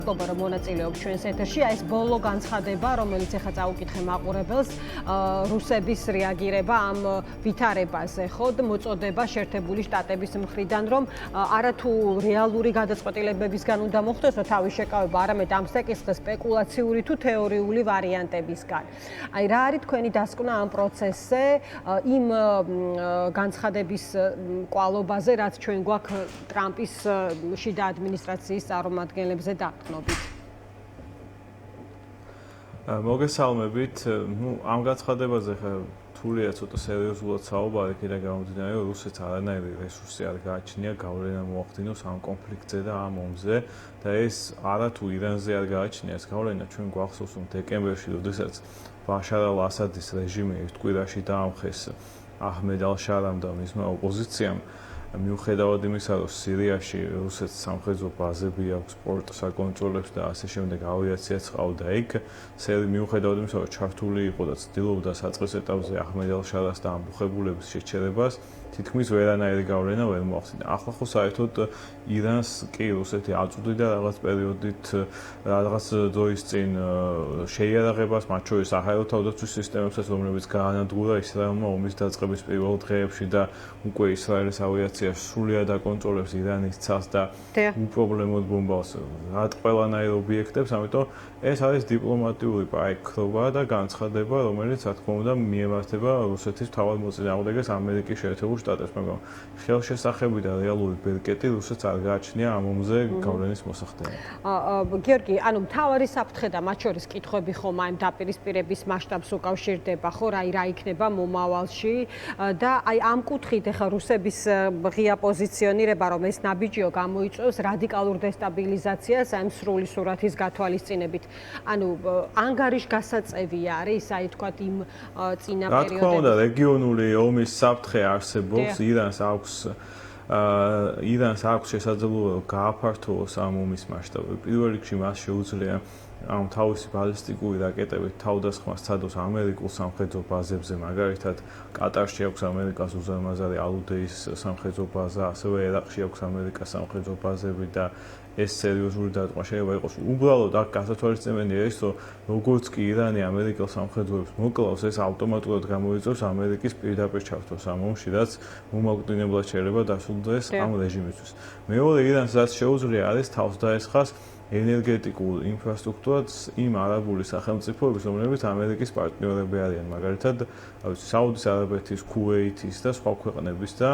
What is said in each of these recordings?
მადლობა რომ მონაწილეობთ ჩვენს ეთერში. ეს ბოლო განცხადება, რომელიც ახლა წაუკითხე მაყურებელს, რუსების რეაგირება ამ ვითარებაზე, ხოდ მოწოდება შეერთებული შტატების მხრიდან, რომ არათუ რეალური გადაწყვეტილებებისგან უნდა მოხდეს თავის შეკავება, არამედ ამ საკითხის სპეკულაციური თუ თეორიული ვარიანტებისგან. აი რა არის თქვენი დასკვნა ამ პროცესზე, იმ განცხადების კვალობაზე, რაც ჩვენ გვაქვს ტრამპის შიდა ადმინისტრაციის წარმომადგენლებზე დაყრდნობით. მოგესალმებით. ამ განცხადებაზე თულია ცოტა სერიოზულად საუბარი, კიდე გამომდინარე, რომ რუსეთს არანაირი რესურსი არ გააჩნია გავლენა მოახდინოს ამ კონფლიქტზე და ამ ომზე და ეს არათუ ირანზე არ გააჩნია ეს გავლენა, ჩვენ გვახსოვს, რომ დეკემბერში, როდესაც ბაშარ ალ-ასადის რეჟიმი ერთ კვირაში დაამხეს აჰმედ ალ-შარამ და მისმა ოპოზიციამ, მიუხედავად იმისა, რომ სირიაში რუსეთს სამხედრო ბაზები აქვს, პორტს აკონტროლებს და ასე შემდეგ, ავიაციაც ყავდა იქ, მიუხედავად იმისა, რომ ჩართული იყო და ცდილობდა საწყის ეტაპზე აჰმედ ალ-შარას და ამბუხებულების შეჩერებას, თითქმის ვერანაირი გავლენა ვერ მოახდინა. ახლა ხო საერთოდ ირანს კი რუსეთი აწვდიდა რაღაც პერიოდით, რაღაც დროის წინ შეიარაღებას, მათ შორის საჰაერო თავდაცვის სისტემებსაც, რომლებიც გაანადგურა ისრაელმა ომის დაწყების პირველ დღეებში და უკვე ისრაელის ავიაცია სრულად აკონტროლებს ირანის ცას და უპრობლემოდ ბომბავს ყველანაირ ობიექტებს, ამიტომ ეს არის დიპლომატიური პაიკრობა და განცხადება, რომელიც რა თქმა უნდა მიემართება რუსეთის თავად მოწინააღმდეგეს ამერიკის შეერთებულ შტატებს, მაგრამ ხელშესახები და რეალური ბერკეტი რუსეთს არ გააჩნია ამ ომზე გავლენის მოსახდენად. გიორგი, ანუ მთავარი საფრთხე და მათ შორის კითხვები ხომ აი დაპირისპირების მასშტაბს უკავშირდება, ხო, რა იქნება მომავალში და აი ამ კუთხით ახლა რუსების ღია პოზიციონირება, რომ ეს ნაბიჯიო გამოიწვევს რადიკალურ დესტაბილიზაციას ამ სრული სურათის გათვალისწინებით. ანუ ანგარიშგასაწევი არის, აი თქვათ იმ წინა პერიოდებში. რა თქმა უნდა, რეგიონული ომის საფრთხე არსებობს, ირანს აქვს შესაძლებლობა გააფართოვოს ამ ომის მასშტაბი. პირველ რიგში მას შეუძლია ამ თავისი ბალისტიკური რაკეტებით თავდასხმას სცადოს ამერიკულ სამხედრო ბაზებზე, მაგალითად კატარში აქვს ამერიკას უზარმაზარი ალუდეის სამხედრო ბაზა, ასევე ერაყში აქვს ამერიკას სამხედრო ბაზები და ეს სერიოზული დარტყმა შეიძლება იყოს. უბრალოდ აქ გასათვალისწინებელი არის, რომ როგორც კი ირანი ამერიკელ სამხედროებს მოკლავს, ეს ავტომატურად გამოიწვევს ამერიკის პირდაპირ ჩართვას ამ ომში, რაც მომაკვდინებლად შეიძლება დასრულდეს ამ რეჟიმისთვის. მეორე, ირანს რაც შეუძლია არის თავს დაესხას ენერგეტიკულ ინფრასტრუქტურას იმ არაბული სახელმწიფოების, რომლებიც ამერიკის პარტნიორები არიან, მაგალითად, საუდის არაბეთის, ქუვეითის და სხვა ქვეყნების და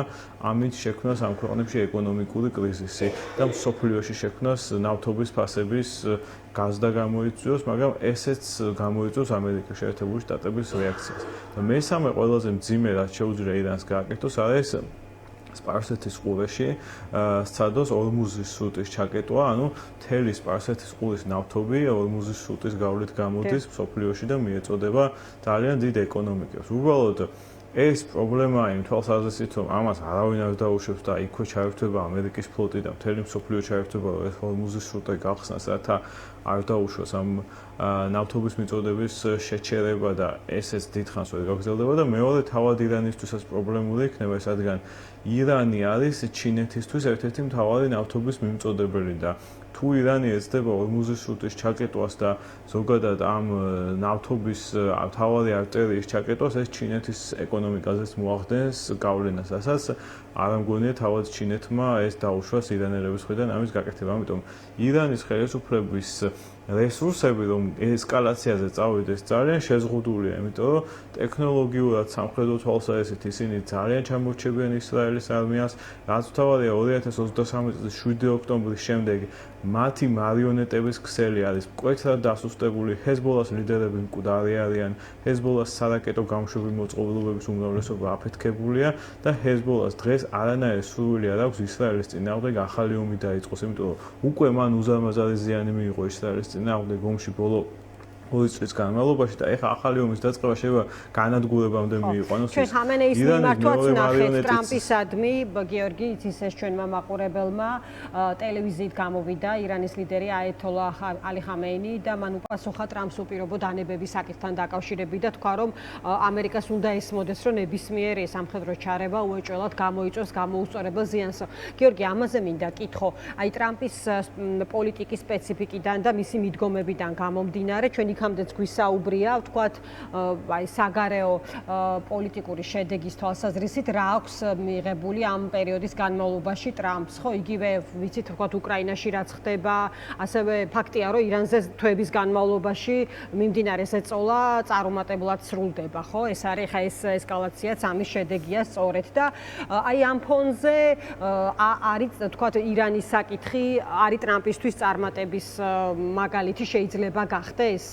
ამით შექმნას ამ ქვეყნებში ეკონომიკური კრიზისი და მსოფლიოში შექმნას ნავთობის ფასების გაზდა გამოიწვიოს, მაგრამ ესეც გამოიწვევს ამერიკის შეერთებული შტატების რეაქციას. და მესამე ყველაზე მძიმე რაც შეუძლია ირანს გააკეთოს არის სპარსეთის ყურეში სცადოს ორმუზის სრუტის ჩაკეტვა, ანუ მთელი სპარსეთის ყურის ნავთობი ორმუზის სრუტის გავლით გამოდის მსოფლიოში და მიეწოდება ძალიან დიდ ეკონომიკას. უბრალოდ ეს პრობლემაა იმ თვალსაზრისით, რომ ამას არავინ არ დაუშვებს და იქვე ჩაერთვება ამერიკის ფლოტი და მთელი მსოფლიო ჩაერთვება ეს ორმუზის სრუტე გახსნას, რათა არ დაუშვას ამ ნავთობის მიწოდების შეჩერება და ესეც დიდხანს ვერ გაგრძელდება და მეორე თავად ირანისთვისაც პრობლემური იქნება, რადგან ირანი არის ჩინეთისთვის ერთ-ერთი მთავარი ნავთობის მიმწოდებელი და თუ ირანი ეცდება ორმუზის სრუტის ჩაკეტვას და ზოგადად ამ ნავთობის მთავარი არტერიის ჩაკეტვას, ეს ჩინეთის ეკონომიკაზეც მოახდენს გავლენას, რასაც არ ამგონია თავად ჩინეთმა ეს დაუშვას ირანელების მხრიდან ამის გაკეთება. ამიტომ ირანის ხელისუფლების რესურსები, რომ ესკალაციაზე წავიდეს, ძალიან შეზღუდულია, იმიტომ რომ ტექნოლოგიურად სამხედრო თვალსაზრისით ისინი ძალიან ჩამორჩებიან ისრაელის არმიას, რაც თავარია 2023 წლის 7 ოქტომბრის შემდეგ მათი მარიონეტების ქსელი არის მკვეთრად დასუსტებული, ჰეზბოლას ლიდერები მკვდარი არიან, ჰეზბოლას სარაკეტო გამშვები მოწყობილობების უმრავლესობა აფეთქებულია და ჰეზბოლას დღეს არანაირი სურვილი არ აქვს ისრაელის წინააღმდეგ ახალი ომი დაიწყოს, იმიტომ რომ უკვე მან უზარმაზარი ზიანი მიიღო ისრაელის წინააღმდეგ ომში ბოლო 2 წლის განმავლობაში და ეხლა ახალი ომის დაწყება შეიძლება განადგურებამდე მიიყვანოს. ჩვენ ხამენეის მიმართვაც ნახეთ ტრამპისადმი გიორგი იცის ეს ჩვენმა მაყურებელმა ტელევიზიით გამოვიდა ირანის ლიდერი აიათოლა ალი ხამეინი და მან უპასუხა ტრამპს უპირობო დანებების საკითხთან დაკავშირებით და თქვა რომ ამერიკას უნდა ესმოდეს რომ ნებისმიერი სამხედრო ჩარევა უეჭველად გამოიწვევს გამოუსწორებელ ზიანს. გიორგი ამაზე მინდა კითხო აი ტრამპის პოლიტიკის სპეციფიკიდან და მისი მიდგომებიდან გამომდინარე ჩვენ იქამდეც გვისაუბრია ვთქვათ აი საგარეო პოლიტიკური შედეგის თვალსაზრისით რა აქვს მიღებული ამ პერიოდის განმავლობაში ტრამპს ხო იგივე ვიცით ვთქვათ უკრაინაში რაც ხდება ასევე ფაქტია რომ ირანზე თვეების განმავლობაში მიმდინარე ზეწოლა წარუმატებლად სრულდება ხო ეს არის ხა ეს ესკალაციაც ამის შედეგია სწორედ და აი ამ ფონზე არის ვთქვათ ირანის საკითხი არის ტრამპისთვის წარმატების მაგალითი შეიძლება გახდეს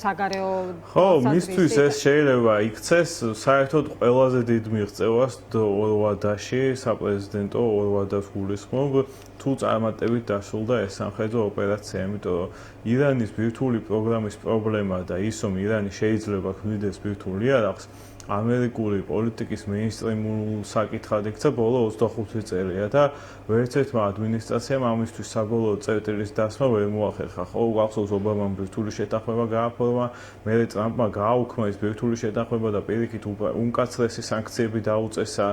საგარეო ხო მისთვის ეს შეიძლება იქცეს საერთოდ ყველაზე დიდ მიღწევას ორ ვადაში საპრეზიდენტო ორ ვადას გულისხმობ თუ წარმატებით დასრულდა ეს სამხედრო ოპერაცია იმიტომ რომ ირანის ბირთვული პროგრამის პრობლემა და ის რომ ირანი შეიძლება ქმნიდეს ბირთვული იარაღს ამერიკული პოლიტიკის მეინსტრიმულ საკითხად იქცა ბოლო 25 წელია და ვერც ერთმა ადმინისტრაციამ ამისთვის საბოლოო წერტილის დასმა ვერ მოახერხა. ხო, გახსოვს ობამამ ბირთვული შეთანხმება გააფორმა, მერე ტრამპმა გააუქმა ეს ბირთვული შეთანხმება და პირიქით უმკაცრესი სანქციები დაუწესა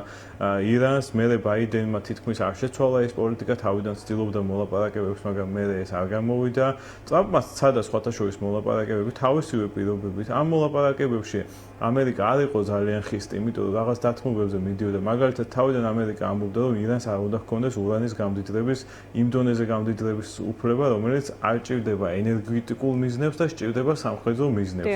ირანს, მერე ბაიდენმა თითქმის არ შეცვალა ეს პოლიტიკა, თავიდან ცდილობდა მოლაპარაკებებს, მაგრამ მერე ეს არ გამოვიდა. ტრამპმა სცადა სხვათა შორის მოლაპარაკებები თავისივე პირობებით. ამ მოლაპარაკებებში ამერიკა არ იყო ძალიან ხისტი, იმიტომ რომ რაღაც დათმობებზე მიდიოდა. მაგალითად, თავიდან ამერიკა ამბობდა, რომ ირანს არ უნდა ჰქონდეს ურანის გამდიდრების, იმ დონეზე გამდიდრების უფლება, რომელიც არ ჭირდება ენერგეტიკულ მიზნებს და სჭირდება სამხედრო მიზნებს.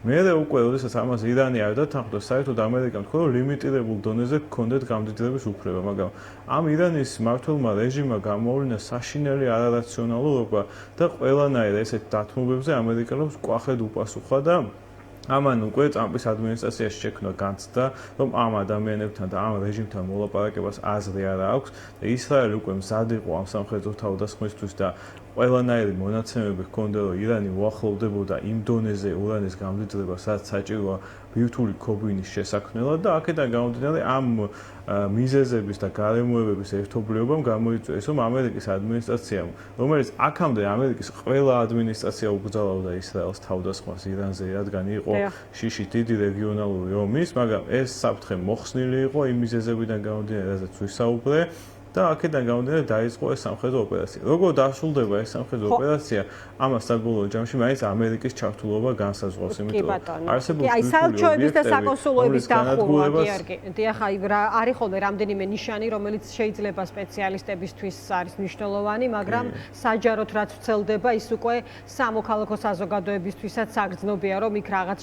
მერე უკვე, როდესაც ამას ირანი არ დათანხმდა, საერთოდ ამერიკამ თქვა, რომ ლიმიტირებულ დონეზე ჰქონდეთ გამდიდრების უფლება, მაგრამ ამ ირანის მმართველმა რეჟიმმა გამოავლინა საშინელი არარაციონალურობა და ყველანაირ ესეთ დათმობებზე ამერიკელებს კვახედ უპასუხა და ამან უკვე ტრამპის ადმინისტრაციაში შექმნა განცდა, რომ ამ ადამიანებთან და ამ რეჟიმთან მოლაპარაკებას აზრი არ აქვს და ისრაელი უკვე მზად იყო ამ სამხედრო თავდასხმისთვის და ყველანაირი მონაცემები ჰქონდა, რომ ირანი უახლოვდებოდა იმ დონეზე ურანის გამდიდრება, სადაც საჭიროა ბირთვული ქობინის შესაქმნელად და აქედან გამომდინარე ამ მიზეზების და გარემოებების ერთობლიობამ გამოიწვია ის, რომ ამერიკის ადმინისტრაციამ, რომელიც აქამდე ამერიკის ყველა ადმინისტრაცია უკრძალავდა ისრაელს თავდასხმას ირანზე, რადგან იყო შიში დიდი რეგიონალური ომის, მაგრამ ეს საფრთხე მოხსნილი იყო იმ მიზეზებიდან გამომდინარე, რაზეც ვისაუბრე. და აქედან გამომდინარე დაიწყო ეს სამხედრო ოპერაცია. როგორ დასრულდება ეს სამხედრო ოპერაცია? ამას საბოლოო ჯამში მაინც ამერიკის ჩართულობა განსაზღვრავს, იმიტომ რომ არსებობს აი საელჩოების და საკონსულოების დახურვა, გიორგი. დიახ, აი არის ხოლმე რამდენიმე ნიშანი, რომელიც შეიძლება სპეციალისტებისთვის არის მნიშვნელოვანი, მაგრამ საჯაროდ რაც ვრცელდება, ის უკვე სამოქალაქო საზოგადოებისთვისაც საგრძნობია, რომ იქ რაღაც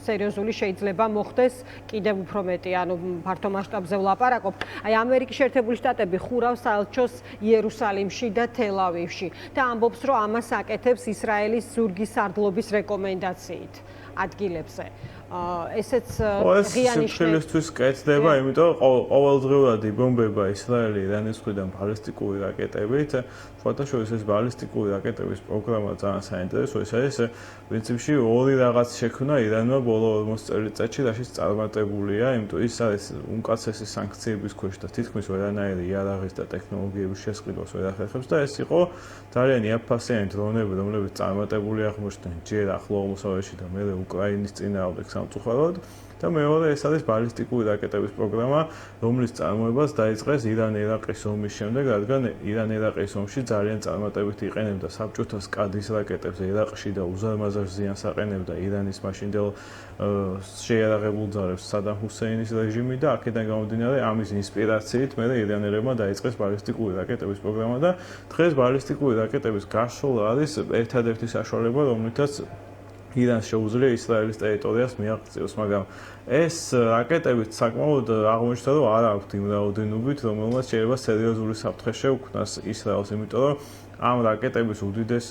სერიოზული შეიძლება მოხდეს, კიდევ უფრო მეტი, ანუ ფართო მასშტაბზე ვლაპარაკობ. აი ამერიკის შეერთებული შტატები ხურავს საელჩოს იერუსალიმში და თელ-ავივში და ამბობს, რომ ამას აკეთებს ისრაელის ზურგის სარდლობის რეკომენდაციით ადგილებზე. ესეც ღიანიშნებისთვის კეთდება, იმიტომ რომ ყოველდღიურად იბომბება ისრაელი ირანის მხრიდან ბალისტიკური რაკეტებით. სხვათაშორის ეს ბალისტიკური რაკეტების პროგრამა ძალიან საინტერესოა. ეს არის პრინციპში ორი რაღაც შექმნა ირანმა ბოლო 40 წელიწადში, რაშიც წარმატებულია, იმიტომ ის არის უმკაცრესი სანქციების ქვეშ და თითქმის ვერანაირი იარაღის და ტექნოლოგიების შესყიდვას ვერ ახერხებს და ეს იყო ძალიან იაფფასიანი დრონები, რომლებიც წარმატებული აღმოჩნდნენ ჯერ ახლო აღმოსავლეთში და მერე უკრაინის წინააღმდეგ სამწუხაროდ და მეორე ეს არის ბალისტიკური რაკეტების პროგრამა, რომლის წარმოებას დაიწყეს ირან-ერაყის ომის შემდეგ, რადგან ირან-ერაყის ომში ძალიან წარმატებით იყენებდა საბჭოთა სკადის რაკეტებს ერაყში და უზარმაზარ ზიანს აყენებდა ირანის მაშინდელ შეიარაღებულ ძალებს სადამ ჰუსეინის რეჟიმი და აქედან გამომდინარე ამის ინსპირაციით მერე ირანელებმა დაიწყეს ბალისტიკური რაკეტების პროგრამა და დღეს ბალისტიკური რაკეტების გაშოლა არის ერთადერთი საშუალება, რომლითაც ირანს შეუძლია ისრაელის ტერიტორიას მიაღწიოს, მაგრამ ეს რაკეტებიც საკმაოდ აღმოჩნდა, რომ არ აქვთ იმ რაოდენობით, რომელმაც შეიძლება სერიოზული საფრთხე შეუქმნას ისრაელს, იმიტომ რომ ამ რაკეტების უდიდეს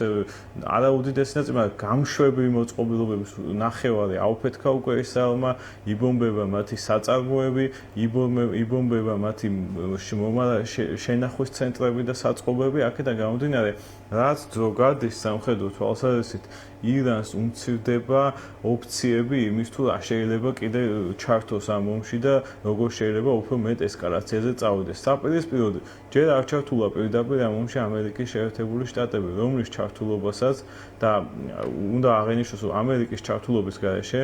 არა უდიდესი ნაწილი, მაგრამ გამშვები მოწყობილობების ნახევარი აუფეთქა უკვე ისრაელმა, იბომბება მათი საწარმოები, იბომბება მათი შენახვის ცენტრები და საწყობები, აქედან გამომდინარე, რაც დრო გადის სამხედრო თვალსაზრისით ირანს უმცირდება ოფციები იმის თუ რა შეიძლება კიდე ჩართოს ამ ომში და როგორ შეიძლება უფრო მეტ ესკალაციაზე წავიდეს. საპირისპიროდ ჯერ არ ჩართულა პირდაპირ ამ ომში ამერიკის შეერთებული შტატები, რომლის ჩართულობასაც და უნდა აღენიშნოს, რომ ამერიკის ჩართულობის გარეშე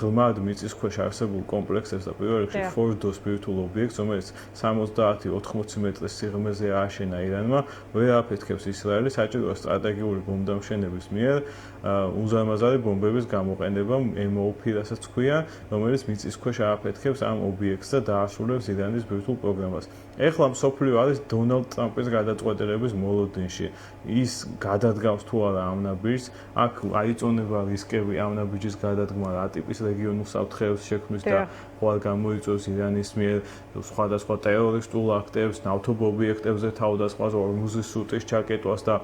ღრმად მიწისქვეშ არსებულ კომპლექსებს და პირველ რიგში ფორდოს ბირთვულ ობიექტს, რომელიც 70-80 მეტრის სიღრმეზე ააშენა ირანმა, ვერ აფეთქებს ისრაელი საჭიროა სტრატეგიული ბომბდამშენების მიერ უზარმაზარი ბომბების გამოყენება MOP, რასაც ქვია, რომელიც მიწისქვეშ ააფეთქებს ამ ობიექტს და დაასრულებს ირანის ბირთვულ პროგრამას. ეხლა მსოფლიო არის დონალდ ტრამპის გადაწყვეტილების მოლოდინში. ის გადადგავს თუ არა ამ ნაბიჯს, აქ აიწონება რისკები ამ ნაბიჯის გადადგმა რა ტიპის რეგიონულ საფრთხეებს შექმნის და ხვალ გამოიწვევს ირანის მიერ სხვადასხვა ტერორისტულ აქტებს, ნავთობ ობიექტებზე თავდასხმას, ორმუზის სრუტის ჩაკეტვას და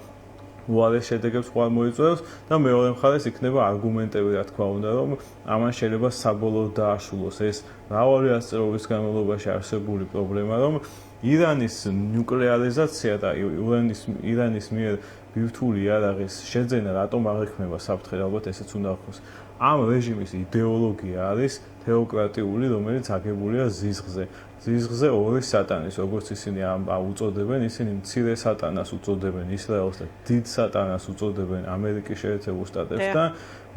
უარეს შედეგებს ხვალ მოიწვევს და მეორე მხარეს იქნება არგუმენტები, რა თქმა უნდა, რომ ამან შეიძლება საბოლოოდ დაასრულოს ეს მრავალი ასწლეულის განმავლობაში არსებული პრობლემა, რომ ირანის ნუკლეარიზაცია და ირანის მიერ ბირთვული იარაღის შეძენა რატომ არ იქნება საფრთხე, ალბათ ესეც უნდა ახოს. ამ რეჟიმის იდეოლოგია არის თეოკრატიული, რომელიც აგებულია ზიზღზე. ზიზღზე ორი სატანის, როგორც ისინი უწოდებენ, ისინი მცირე სატანას უწოდებენ ისრაელს და დიდ სატანას უწოდებენ ამერიკის შეერთებულ შტატებს და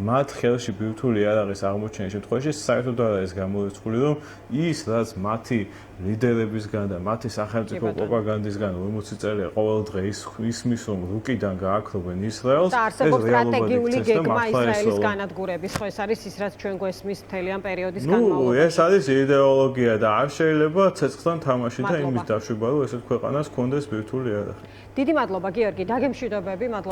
მათ ხელში ბირთვული იარაღის აღმოჩენის შემთხვევაში საერთოდ არ არის გამორიცხული, რომ ის, რაც მათი ლიდერებისგან და მათი სახელმწიფო პროპაგანდისგან 40 წელია ყოველ დღე ისმის, რომ რუკიდან გააქრობენ ისრაელს, ეს სტრატეგიული გეგმა ისრაელის განადგურების, ხო ეს არის ის, რაც ჩვენ გვესმის მთლიან პერიოდის განმავლობაში. ეს არის იდეოლოგია და არ შეიძლება ცეცხლთან თამაში და იმის დაშვება, რომ ესეთ ქვეყანას ჰქონდეს ბირთვული იარაღი. დიდი მადლობა გიორგი, დაგემშვიდობები, მადლობა.